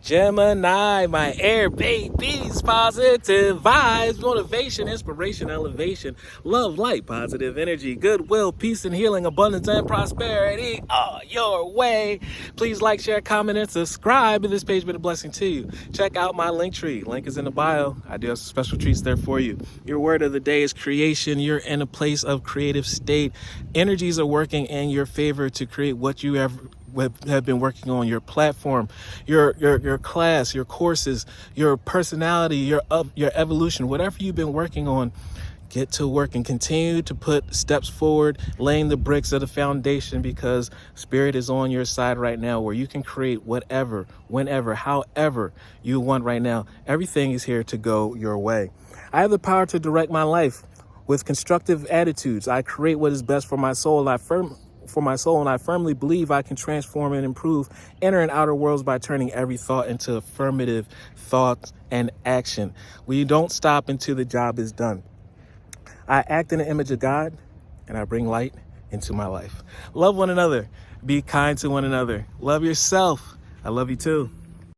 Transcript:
Gemini, my air babies, positive vibes, motivation, inspiration, elevation, love, light, positive energy, goodwill, peace and healing, abundance and prosperity all your way. Please like, share, comment, and subscribe. If this page been a blessing to you, check out my LinkTree. Link is in the bio. I do have some special treats there for you. Your word of the day is creation. You're in a place of creative state. Energies are working in your favor to create what you have been working on, your platform, your class, your courses, your personality, your evolution, whatever you've been working on. Get to work and continue to put steps forward, laying the bricks of the foundation, because spirit is on your side right now, where you can create whatever, whenever, however you want right now. Everything is here to go your way. I have the power to direct my life with constructive attitudes. I create what is best for my soul, and I firmly believe I can transform and improve inner and outer worlds by turning every thought into affirmative thoughts and action. We don't stop until the job is done. I act in the image of God, and I bring light into my life. Love one another. Be kind to one another. Love yourself. I love you too.